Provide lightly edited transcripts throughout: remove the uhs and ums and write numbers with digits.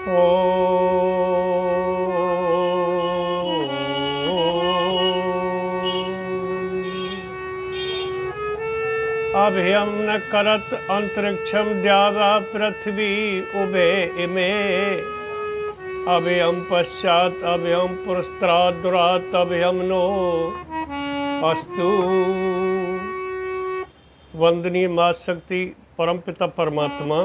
ओ अभयम न करत अंतरिक्षम द्यावा पृथ्वी उभे इमे अभयम पश्चात अभयम पुरस्त्रात् दुरात् अभयम नो अस्तु। वंदनीय मां शक्ति परमपिता परमात्मा,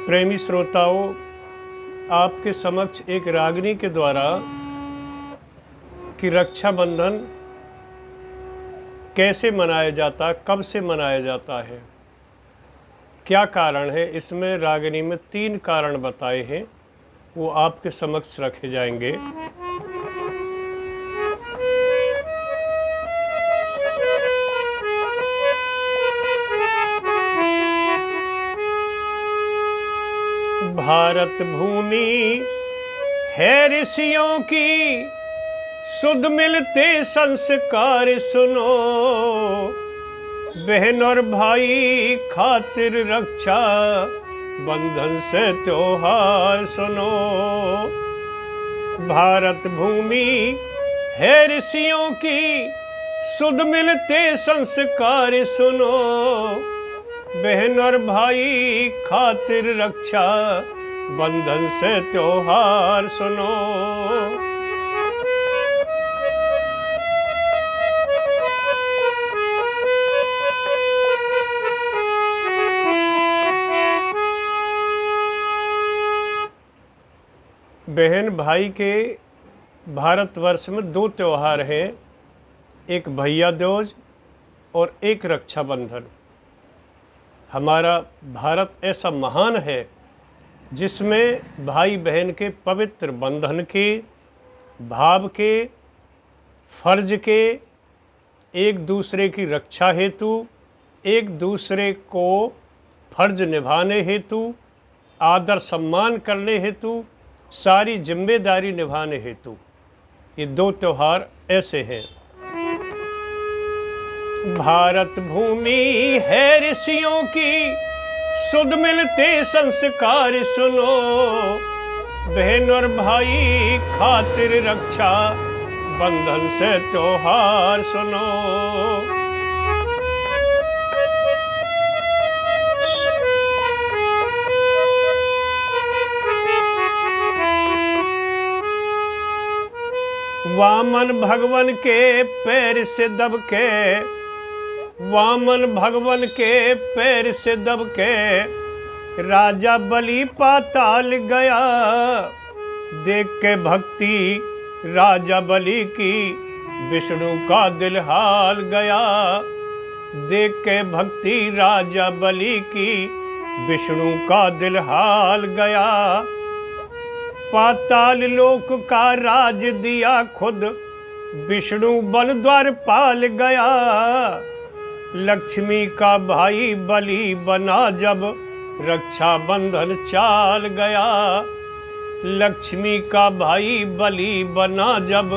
प्रेमी श्रोताओं, आपके समक्ष एक रागिनी के द्वारा कि रक्षाबंधन कैसे मनाया जाता है, कब से मनाया जाता है, क्या कारण है, इसमें रागिनी में 3 कारण बताए हैं, वो आपके समक्ष रखे जाएंगे। भारत भूमि है ऋषियों की, सुध मिलते संस्कार सुनो, बहन और भाई खातिर रक्षा बंधन से त्योहार सुनो। भारत भूमि है ऋषियों की, सुध मिलते संस्कार सुनो, बहन और भाई खातिर रक्षा बंधन से त्योहार सुनो। बहन भाई के भारतवर्ष में 2 त्यौहार हैं, एक भैया दूज और एक रक्षाबंधन। हमारा भारत ऐसा महान है जिसमें भाई बहन के पवित्र बंधन के, भाव के, फर्ज के, एक दूसरे की रक्षा हेतु, एक दूसरे को फर्ज निभाने हेतु, आदर सम्मान करने हेतु, सारी जिम्मेदारी निभाने हेतु ये 2 त्यौहार ऐसे हैं। भारत भूमि है ऋषियों की, सुध मिलते संस्कार सुनो, बहन और भाई खातिर रक्षा बंधन से त्योहार सुनो। वामन भगवन के पैर से दब के, वामन भगवन के पैर से दब के राजा बलि पाताल गया, देख के भक्ति राजा बलि की विष्णु का दिल हाल गया, देख के भक्ति राजा बलि की विष्णु का दिल हाल गया। पाताल लोक का राज दिया खुद विष्णु बन द्वारपाल गया, लक्ष्मी का भाई बलि बना जब रक्षा बंधन चाल गया, लक्ष्मी का भाई बलि बना जब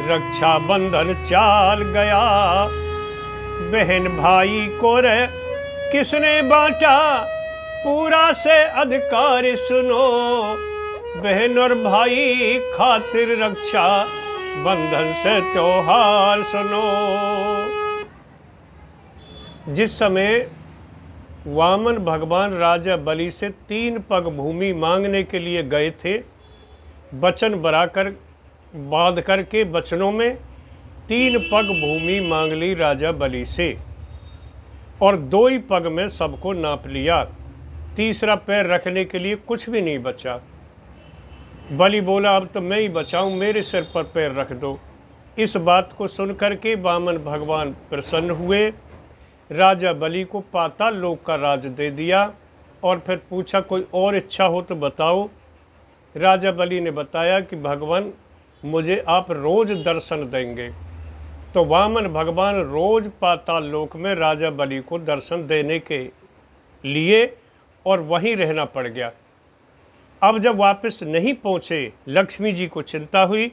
रक्षा बंधन चाल गया। बहन भाई को रे किसने बांटा, पूरा से अधिकार सुनो, बहन और भाई खातिर रक्षा बंधन से त्योहार सुनो। जिस समय वामन भगवान राजा बलि से 3 पग भूमि मांगने के लिए गए थे, वचन बनाकर बांध करके वचनों में 3 पग भूमि मांग ली राजा बलि से, और 2 ही पग में सबको नाप लिया, तीसरा पैर रखने के लिए कुछ भी नहीं बचा। बलि बोला अब तो मैं ही बचाऊं, मेरे सिर पर पैर रख दो। इस बात को सुनकर के वामन भगवान प्रसन्न हुए, राजा बलि को पाताल लोक का राज दे दिया और फिर पूछा कोई और इच्छा हो तो बताओ। राजा बलि ने बताया कि भगवान मुझे आप रोज दर्शन देंगे। तो वामन भगवान रोज पाताल लोक में राजा बलि को दर्शन देने के लिए और वहीं रहना पड़ गया। अब जब वापस नहीं पहुँचे, लक्ष्मी जी को चिंता हुई।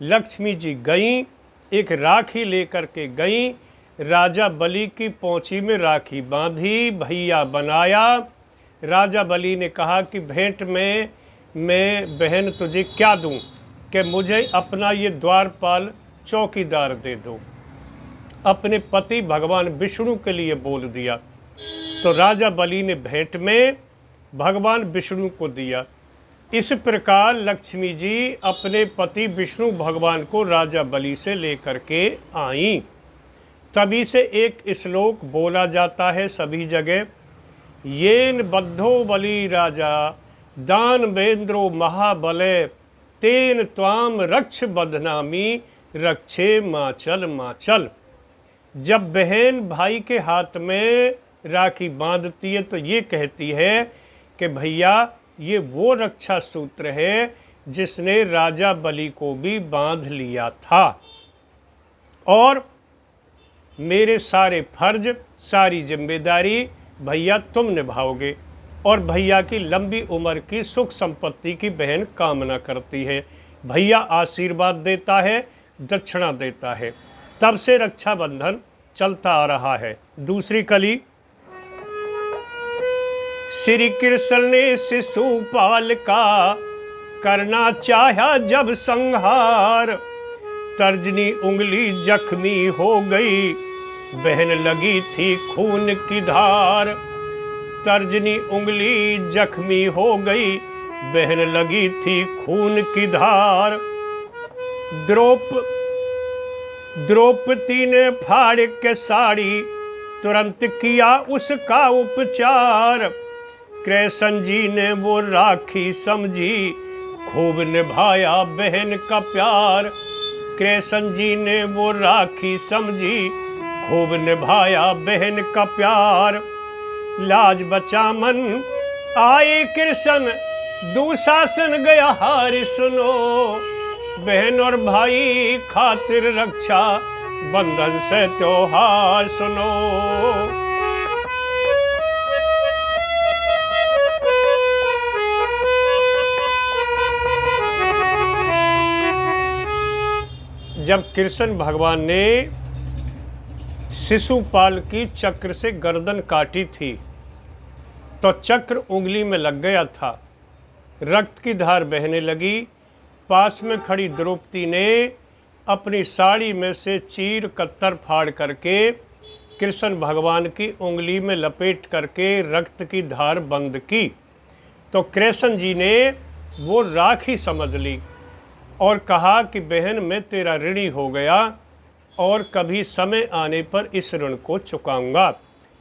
लक्ष्मी जी गईं, एक राखी लेकर के गईं, राजा बलि की पोंछी में राखी बांधी, भैया बनाया, राजा बलि ने कहा कि भेंट में मैं बहन तुझे क्या दूं कि मुझे अपना ये द्वारपाल चौकीदार दे दो। अपने पति भगवान विष्णु के लिए बोल दिया। तो राजा बलि ने भेंट में भगवान विष्णु को दिया। इस प्रकार लक्ष्मी जी अपने पति विष्णु भगवान को राजा बलि से लेकर के आईं। तभी से एक श्लोक बोला जाता है सभी जगह, येन बद्धो बलि राजा दानवेंद्रो महाबले तेन त्वाम रक्ष बदनामी रक्षे माचल माचल। जब बहन भाई के हाथ में राखी बांधती है तो ये कहती है कि भैया ये वो रक्षा सूत्र है जिसने राजा बलि को भी बांध लिया था, और मेरे सारे फर्ज सारी जिम्मेदारी भैया तुम निभाओगे। और भैया की लंबी उम्र की सुख संपत्ति की बहन कामना करती है। भैया आशीर्वाद देता है, दक्षिणा देता है। तब से रक्षाबंधन चलता आ रहा है। दूसरी कली, श्री कृष्ण ने शिशुपाल का करना चाहा जब संहार, तर्जनी उंगली जख्मी हो गई बहन लगी थी खून की धार। तर्जनी उंगली जख्मी हो गई बहन लगी थी खून की धार। द्रौपदी ने फाड़ के साड़ी तुरंत किया उसका उपचार। कृष्ण जी ने वो राखी समझी खूब निभाया बहन का प्यार। कृष्ण जी ने वो राखी समझी खूब निभाया बहन का प्यार। लाज बचा मन आए कृष्ण दुशासन गया हार, सुनो बहन और भाई खातिर रक्षा बंधन से त्योहार सुनो। जब कृष्ण भगवान ने शिशुपाल की चक्र से गर्दन काटी थी तो चक्र उंगली में लग गया था, रक्त की धार बहने लगी। पास में खड़ी द्रौपदी ने अपनी साड़ी में से चीर कत्तर फाड़ करके कृष्ण भगवान की उंगली में लपेट करके रक्त की धार बंद की। तो कृष्ण जी ने वो राखी समझ ली और कहा कि बहन मैं तेरा ऋणी हो गया और कभी समय आने पर इस ऋण को चुकाऊंगा।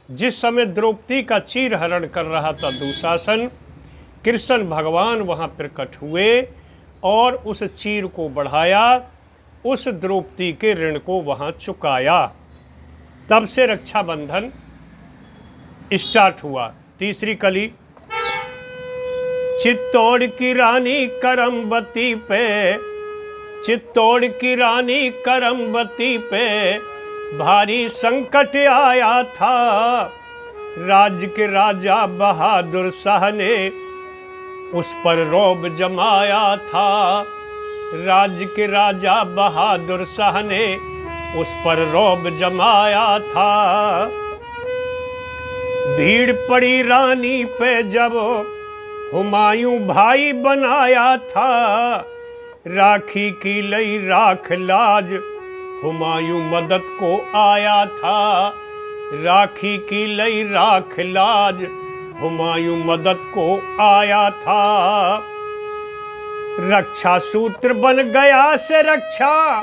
जिस समय द्रौपदी का चीर हरण कर रहा था दुशासन, कृष्ण भगवान वहां प्रकट हुए और उस चीर को बढ़ाया, उस द्रौपदी के ऋण को वहां चुकाया। तब से रक्षाबंधन स्टार्ट हुआ। तीसरी कली, चित्तौड़ की रानी करमबती पे, चित्तौड़ की रानी करमबती पे भारी संकट आया था। राज्य के राजा बहादुर शाह ने उस पर रौब जमाया था। राज्य के राजा बहादुर शाह ने उस पर रौब जमाया था। भीड़ पड़ी रानी पे जब हुमायूं भाई बनाया था। राखी की लई राख लाज हुमायूं मदद को आया था। राखी की लई राख लाज हुमायूं मदद को आया था। रक्षा सूत्र बन गया से रक्षा,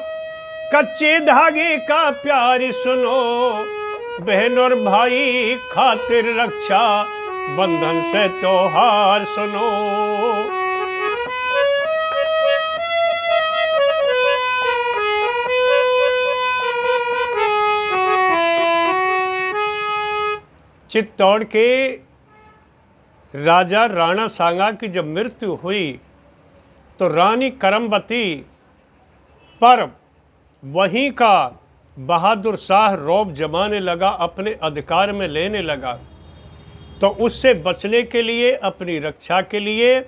कच्चे धागे का प्यार सुनो बहन और भाई खातिर रक्षा बंधन से त्योहार सुनो। चित्तौड़ के राजा राणा सांगा की जब मृत्यु हुई तो रानी करमबती पर वहीं का बहादुर शाह रौब जमाने लगा, अपने अधिकार में लेने लगा। तो उससे बचने के लिए, अपनी रक्षा के लिए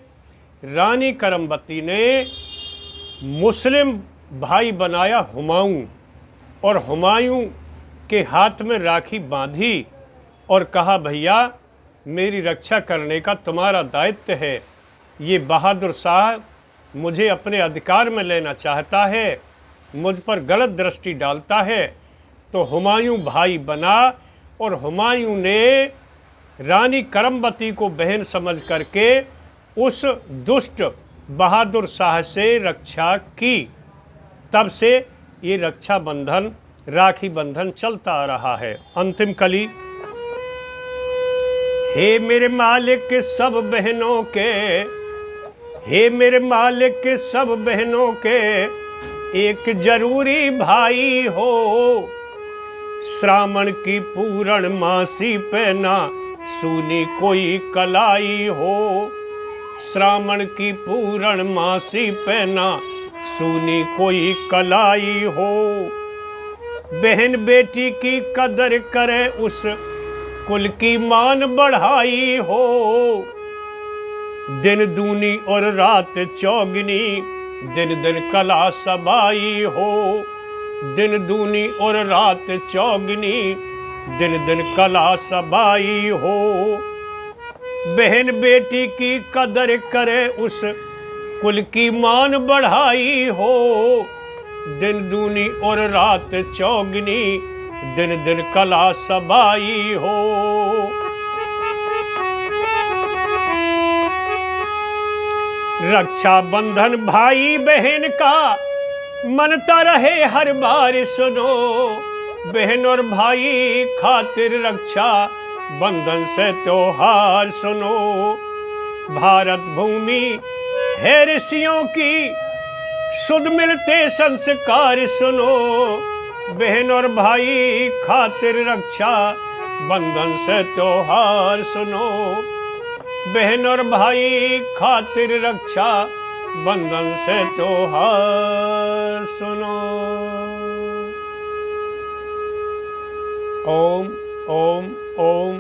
रानी करमबती ने मुस्लिम भाई बनाया हुमायूं, और हुमायूं के हाथ में राखी बांधी और कहा भैया मेरी रक्षा करने का तुम्हारा दायित्व है। ये बहादुर शाह मुझे अपने अधिकार में लेना चाहता है, मुझ पर गलत दृष्टि डालता है। तो हुमायूं भाई बना और हुमायूं ने रानी करमवती को बहन समझ करके उस दुष्ट बहादुर शाह से रक्षा की। तब से ये रक्षा बंधन, राखी बंधन चलता आ रहा है। अंतिम कली। हे मेरे मालिक सब बहनों के, हे मेरे मालिक सब बहनों के एक जरूरी भाई हो। श्रावण की पूर्ण मासी पे ना सुनी कोई कलाई हो। श्रावण की पूर्ण मासी पे ना सुनी कोई कलाई हो। बहन बेटी की कदर करे उस कुल की मान बढ़ाई हो। दिन दूनी और रात चौगनी, दिन दिन कला सबाई हो। दिन दूनी और रात चौगनी, दिन दिन कला सबाई हो। बहन बेटी की कदर करे उस कुल की मान बढ़ाई हो। दिन दूनी और रात चौगनी, दिन दिन कला सबाई हो। रक्षा बंधन भाई बहन का मनता रहे हर बार सुनो। बहन और भाई खातिर रक्षा बंधन से त्योहार सुनो। भारत भूमि है ऋषियों की, शुद्ध मिलते संस्कार सुनो। बहन और भाई खातिर रक्षा बंधन से त्योहार सुनो। बहन और भाई खातिर रक्षा बंधन से त्योहार सुनो। ओम ओम ओम